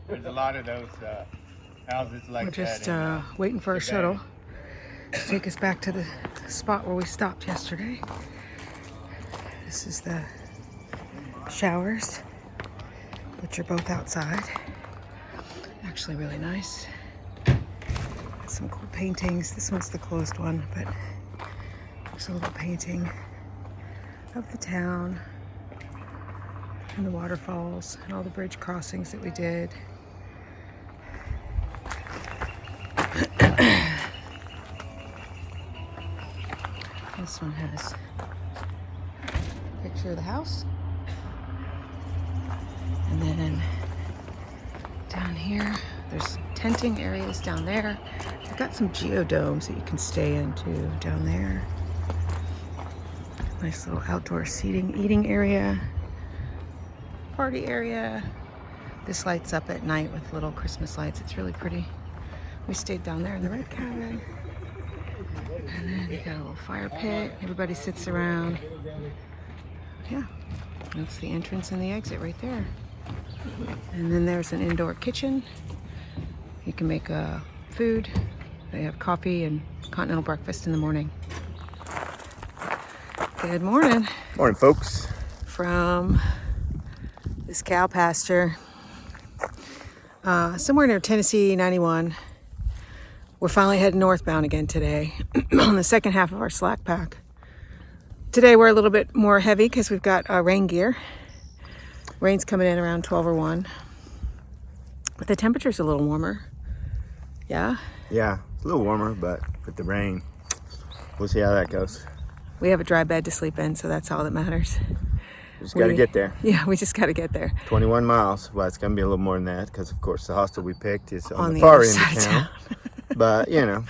There's a lot of those houses like We're that. just waiting for a shuttle to take us back to the spot where we stopped yesterday. This is the showers, which are both outside. Actually really nice. Got some cool paintings. This one's the closed one, but there's a little painting of the town and the waterfalls and all the bridge crossings that we did. This one has a picture of the house. And then down here, there's tenting areas down there. They've got some geodomes that you can stay into down there. Nice little outdoor seating, eating area, party area. This lights up at night with little Christmas lights. It's really pretty. We stayed down there in the red cabin. And then you got a little fire pit. Everybody sits around. Yeah, that's the entrance and the exit right there. And then there's an indoor kitchen. You can make food. They have coffee and continental breakfast in the morning. Good morning. Morning, folks. From this cow pasture. Somewhere near Tennessee 91. We're finally heading northbound again today on the second half of our slack pack. Today we're a little bit more heavy because we've got rain gear. Rain's coming in around 12 or 1. But the temperature's a little warmer. Yeah? Yeah, it's a little warmer, but with the rain, we'll see how that goes. We have a dry bed to sleep in, so that's all that matters. Just got to get there. Yeah, we just got to get there. 21 miles. Well, it's going to be a little more than that because, of course, the hostel we picked is on the other far end side of town. But, you know,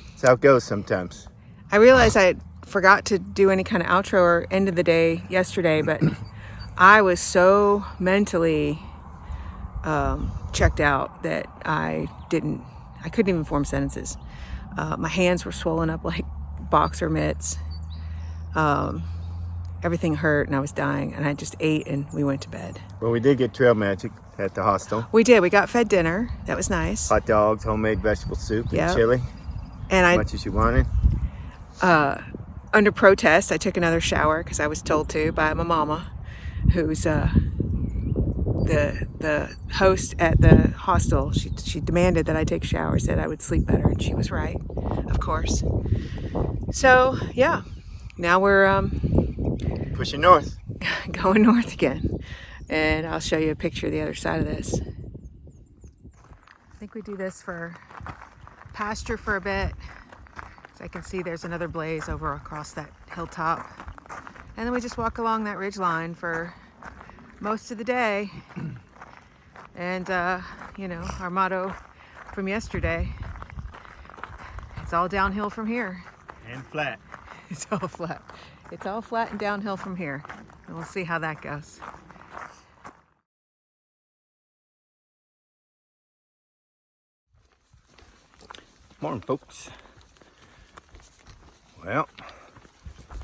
that's how it goes sometimes. I realized I forgot to do any kind of outro or end of the day yesterday, but I was so mentally checked out that I couldn't even form sentences. My hands were swollen up like boxer mitts. Everything hurt and I was dying, and I just ate and we went to bed. Well, we did get trail magic at the hostel. We did. We got fed dinner. That was nice. Hot dogs, homemade vegetable soup, and Yep. chili. And As much as you wanted. Under protest, I took another shower because I was told to by my mama, who's the host at the hostel. She demanded that I take showers, said I would sleep better, and she was right, of course. So yeah, now we're Pushing north. going north again, and I'll show you a picture of the other side of this. I think we do this for pasture for a bit. So I can see there's another blaze over across that hilltop. And then we just walk along that ridge line for most of the day. And, you know, our motto from yesterday, it's all downhill from here. And flat. It's all flat. It's all flat and downhill from here. And we'll see how that goes. Morning, folks. Well,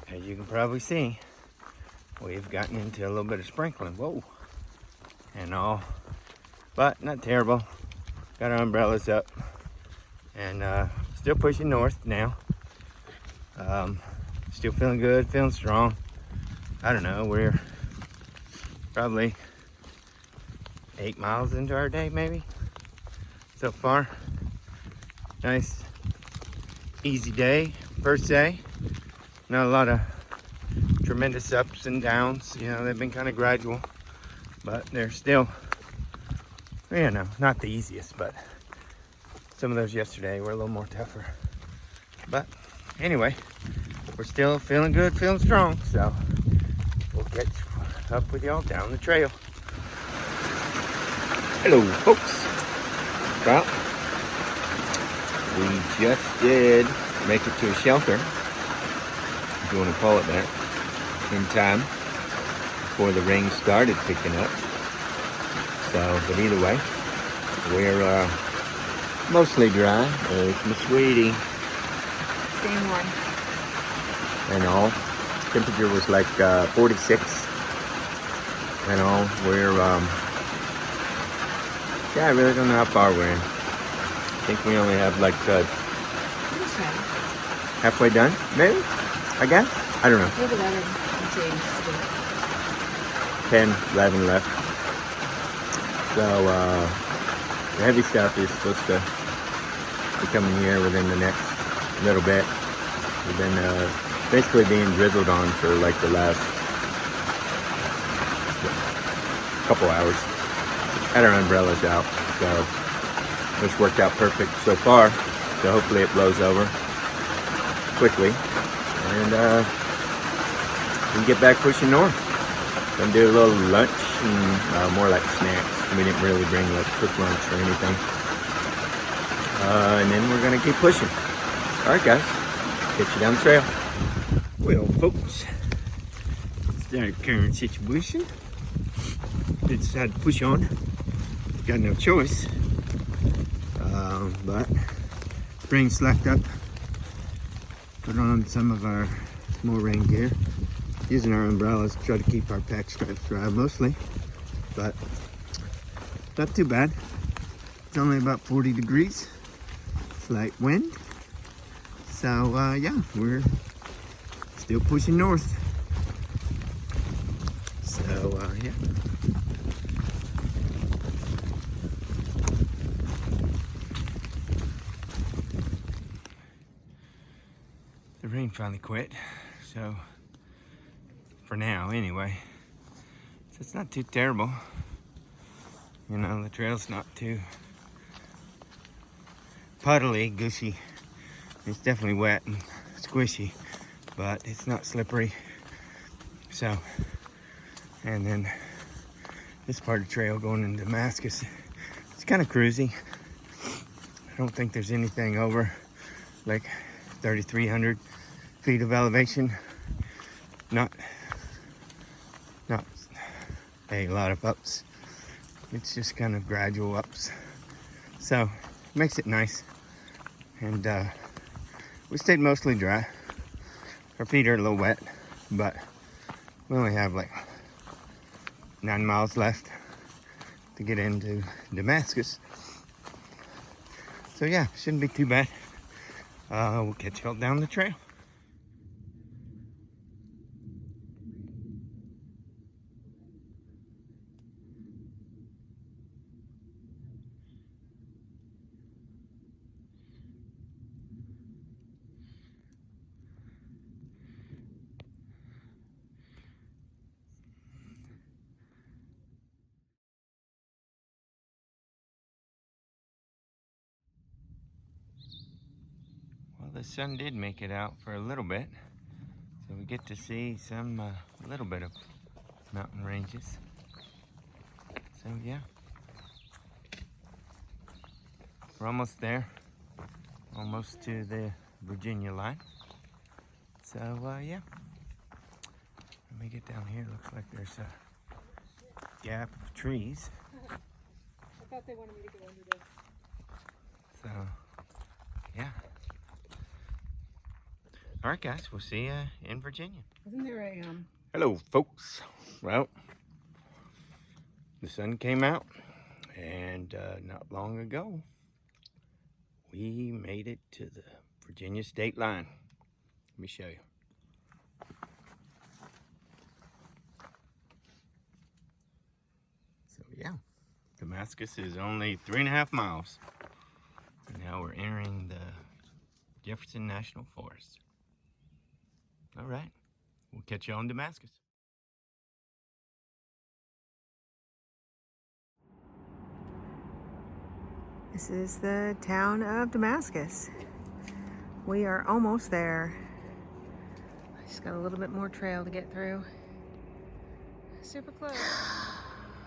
as you can probably see, we've gotten into a little bit of sprinkling. Whoa. And all. But not terrible. Got our umbrellas up. And still pushing north now. Still feeling good, feeling strong. I don't know, we're probably 8 miles into our day maybe so far. Nice, easy day, first day. Not a lot of tremendous ups and downs. You know, they've been kind of gradual, but they're still, you know, not the easiest, but some of those yesterday were a little more tougher. But anyway, we're still feeling good, feeling strong, so we'll get up with y'all down the trail. Hello, folks. Well, we just did make it to a shelter, if you want to call it that, in time before the rain started picking up. So, but either way, we're mostly dry. There's my sweetie. Same one. And all. Temperature was like 46 and all. We're Yeah, I really don't know how far we're in. I think we only have like halfway done, maybe? I guess? I don't know. We have 11 and change to do. 10, 11 left. So, the heavy stuff is supposed to be coming here within the next little bit. We've been basically being drizzled on for like the last couple hours. Had our umbrellas out, so it's worked out perfect so far. So hopefully it blows over quickly, and we can get back pushing north. Gonna do a little lunch and more like snacks. We didn't really bring like cooked lunch or anything. And then we're gonna keep pushing. All right, guys, get you down the trail. Well, folks, it's our current situation. We decided to push on. Got no choice, but rain slacked up. Put on some of our more rain gear, using our umbrellas to try to keep our pack straps dry mostly, but not too bad. It's only about 40 degrees, slight wind, so yeah, we're still pushing north. So yeah. The rain finally quit, so for now anyway. So it's not too terrible. You know, the trail's not too puddly, gushy. It's definitely wet and squishy, but it's not slippery. So, and then this part of the trail going into Damascus, it's kind of cruisy. I don't think there's anything over like 3,300 feet of elevation. Not a lot of ups. It's just kind of gradual ups. So it makes it nice. And we stayed mostly dry. Our feet are a little wet, but we only have like 9 miles left to get into Damascus. So yeah, shouldn't be too bad. We'll catch y'all down the trail. Well, the sun did make it out for a little bit, so we get to see some little bit of mountain ranges. So yeah, we're almost there, almost to the Virginia line. So yeah, let me get down here. Looks like there's a gap of trees. I thought they wanted me to go under this. So yeah. All right, guys, we'll see you in Virginia. Isn't there a Hello, folks. Well, the sun came out, and not long ago, we made it to the Virginia state line. Let me show you. So yeah, Damascus is only 3.5 miles. And now we're entering the Jefferson National Forest. All right, we'll catch you on Damascus. This is the town of Damascus. We are almost there. Just got a little bit more trail to get through. Super close.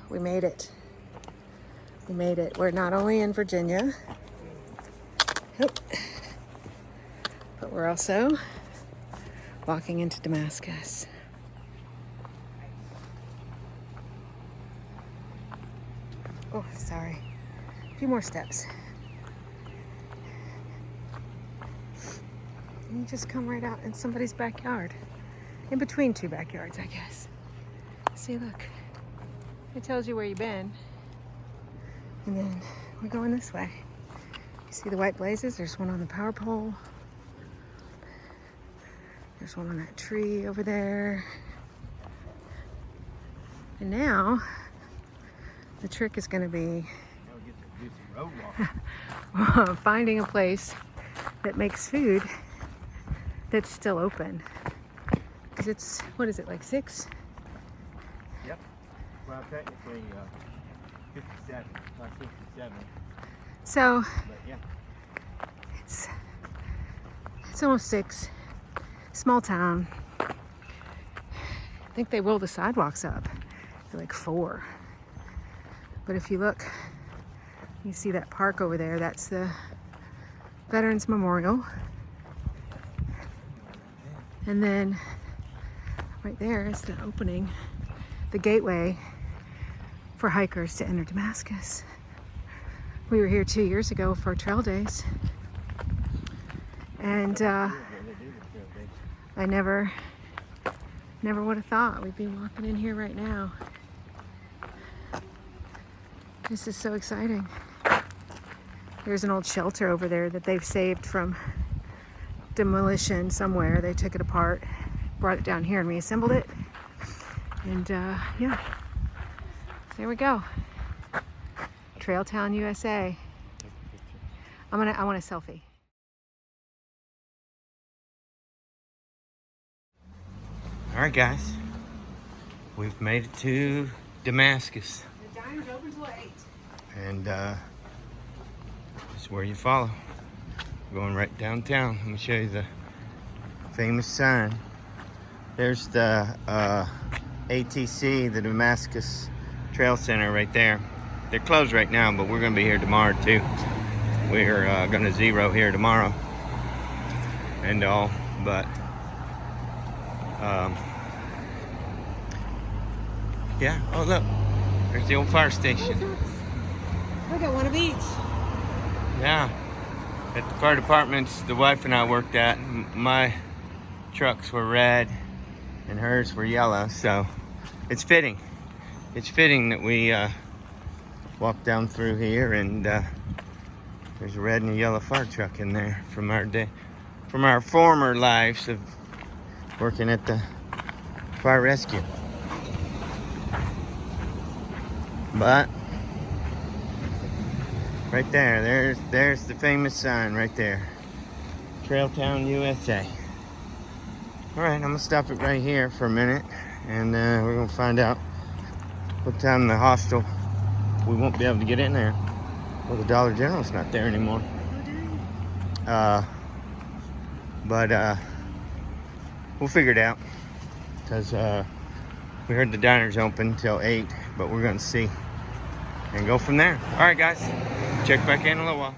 We made it. We made it. We're not only in Virginia, but we're also walking into Damascus. Oh, sorry. A few more steps. And you just come right out in somebody's backyard. In between two backyards, I guess. See, look. It tells you where you've been. And then we're going this way. You see the white blazes? There's one on the power pole. There's one on that tree over there. And now, the trick is going to be finding a place that makes food that's still open. Because it's, what is it, like 6? Yep. Well, technically 57, not 57. So, But yeah. it's almost 6. Small town. I think they roll the sidewalks up. They're like 4. But if you look, you see that park over there. That's the Veterans Memorial. And then right there is the opening, the gateway for hikers to enter Damascus. We were here 2 years ago for trail days. And I never would have thought we'd be walking in here right now. This is so exciting. There's an old shelter over there that they've saved from demolition somewhere. They took it apart, brought it down here, and reassembled it. And yeah, there we go. Trail Town, USA. I want a selfie. All right, guys. We've made it to Damascus. The diner's open till 8. And this is where you follow. Going right downtown. Let me show you the famous sign. There's the ATC, the Damascus Trail Center right there. They're closed right now, but we're going to be here tomorrow too. We're going to zero here tomorrow and all, but yeah. Oh, look, there's the old fire station. I got one of each. Yeah, at the fire departments the wife and I worked at, my trucks were red and hers were yellow, so it's fitting. It's fitting that we walk down through here and there's a red and a yellow fire truck in there from our day, from our former lives of working at the fire rescue. But right there's the famous sign right there. Trail Town, USA. Alright, I'm gonna stop it right here for a minute and we're gonna find out what time the hostel, we won't be able to get in there. Well, the Dollar General's not there anymore. But we'll figure it out. Because we heard the diner's open till 8, but we're gonna see and go from there. Alright, guys, check back in a little while.